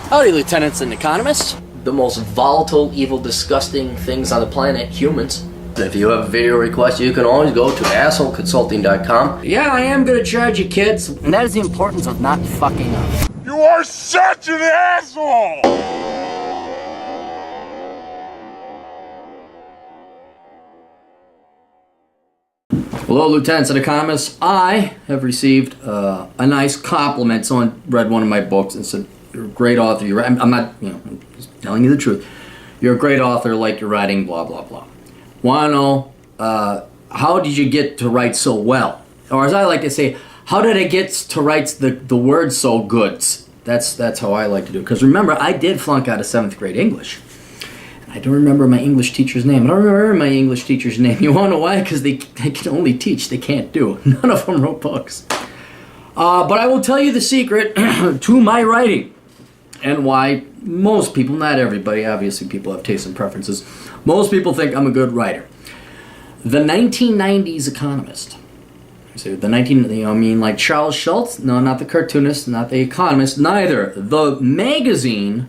Howdy, lieutenants and economists. The most volatile, evil, disgusting things on the planet, humans. If you have a video request, you can always go to assholeconsulting.com. Yeah, I am gonna charge you, kids. And that is the importance of not fucking up. You are such an asshole! Hello, lieutenants and economists. I have received a nice compliment. Someone read one of my books and said, "You're a great author. I'm not, I'm just telling you the truth. You're a great author, like your writing, blah, blah, blah. Want to know, how did you get to write so well? Or as I like to say, how did I get to write the words so good?" That's how I like to do it. Because remember, I did flunk out of 7th grade English. I don't remember my English teacher's name. I don't remember my English teacher's name. You want to know why? Because they can only teach. They can't do. None of them wrote books. But I will tell you the secret to my writing and why most people, not everybody, obviously people have tastes and preferences, most people think I'm a good writer. The 1990s Economist. So like Charles Schultz? No, not the cartoonist, not the Economist, neither. The magazine,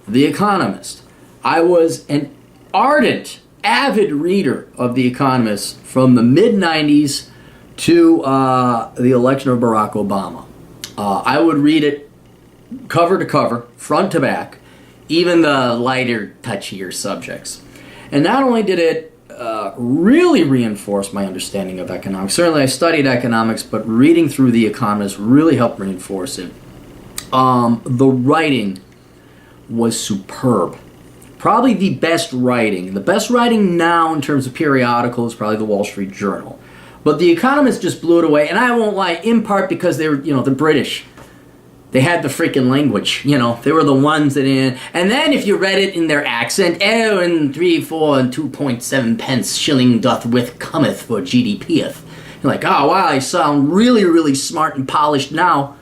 The Economist. I was an ardent, avid reader of The Economist from the mid-90s to the election of Barack Obama. I would read it cover to cover, front to back, even the lighter, touchier subjects. And not only did it really reinforce my understanding of economics, certainly I studied economics, but reading through The Economist really helped reinforce it. The writing was superb. Probably the best writing. The best writing now in terms of periodicals is probably the Wall Street Journal. But The Economist just blew it away, and I won't lie, in part because they were, the British. They had the freaking language, they were the ones that and then if you read it in their accent, and 3, 4, and 2.7 pence shilling doth with cometh for GDPeth. You're like, oh wow, I sound really, really smart and polished now.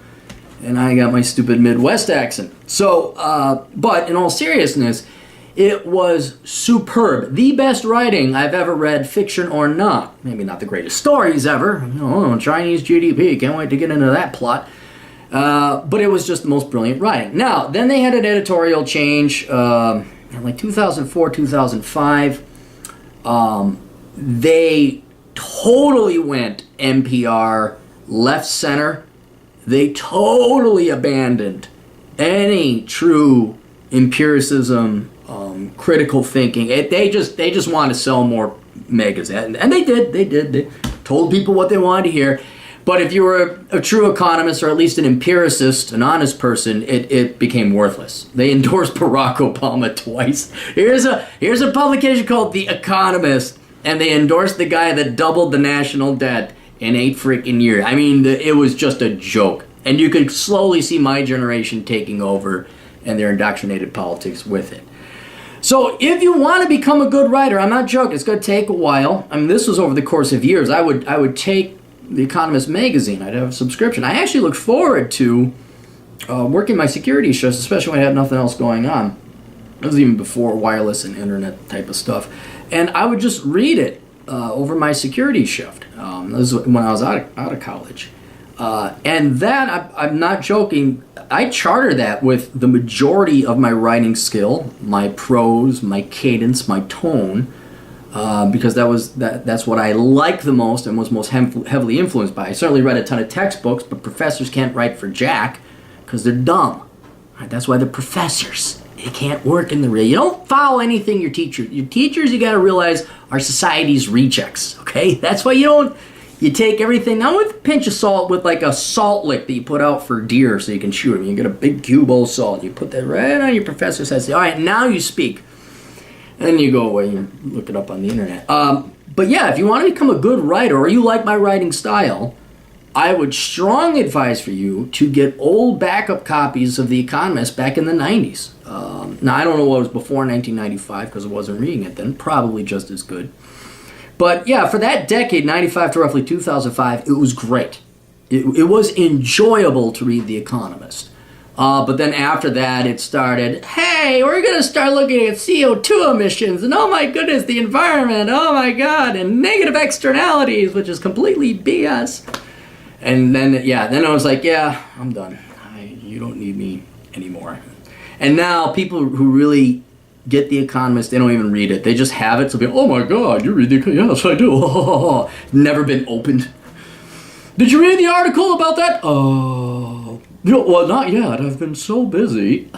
And I got my stupid Midwest accent. So, but in all seriousness, it was superb. The best writing I've ever read, fiction or not. Maybe not the greatest stories ever. Chinese GDP, can't wait to get into that plot. But it was just the most brilliant writing. Now, then they had an editorial change in like 2004, 2005. They totally went NPR left center. They totally abandoned any true empiricism, critical thinking. They just want to sell more magazines, and they did. They told people what they wanted to hear. But if you were a true economist, or at least an empiricist, an honest person, it became worthless. They endorsed Barack Obama twice. Here's a publication called The Economist, and they endorsed the guy that doubled the national debt in 8 freaking years. I mean, it was just a joke. And you could slowly see my generation taking over and their indoctrinated politics with it. So if you want to become a good writer, I'm not joking, it's going to take a while. I mean, this was over the course of years. I would take The Economist magazine. I'd have a subscription. I actually looked forward to working my security shifts, especially when I had nothing else going on. It was even before wireless and internet type of stuff. And I would just read it over my security shift. This was when I was out of college. And that, I'm not joking, I charter that with the majority of my writing skill, my prose, my cadence, my tone, because that's what I liked the most and was most heavily influenced by. I certainly read a ton of textbooks, but professors can't write for jack because they're dumb. Right, that's why they're professors. They can't work in the real. You don't follow anything your teachers, you got to realize, are society's rejects, okay? That's why you take everything, not with a pinch of salt, with like a salt lick that you put out for deer so you can shoot them. You get a big cube of salt. You put that right on your professor's head. Say, all right, now you speak. And then you go away and look it up on the internet. But yeah, if you want to become a good writer, or you like my writing style, I would strongly advise for you to get old backup copies of The Economist back in the 90s. Now, I don't know what was before 1995 because I wasn't reading it then. Probably just as good. But yeah, for that decade, 95 to roughly 2005, it was great. It was enjoyable to read The Economist. But then after that, it started, hey, we're going to start looking at CO2 emissions, and oh my goodness, the environment, oh my God, and negative externalities, which is completely BS. And then, yeah, then I was like, yeah, I'm done. You don't need me anymore. And now people who really get The Economist, they don't even read it. They just have it. So be, oh my God, you read The Economist? Yes, I do. Never been opened. Did you read the article about that? Well, not yet. I've been so busy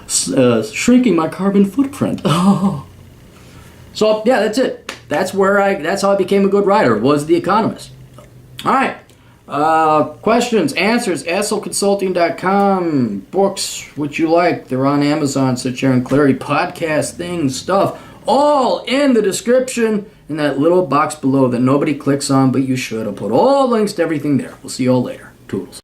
shrinking my carbon footprint. So yeah, that's it. That's how I became a good writer. Was The Economist. All right. Questions, answers, asshole.consulting.com. Books, what you like. They're on Amazon. Sit here and Clarity. Podcast things, stuff. All in the description in that little box below that nobody clicks on, but you should. I'll put all links to everything there. We'll see you all later. Toodles.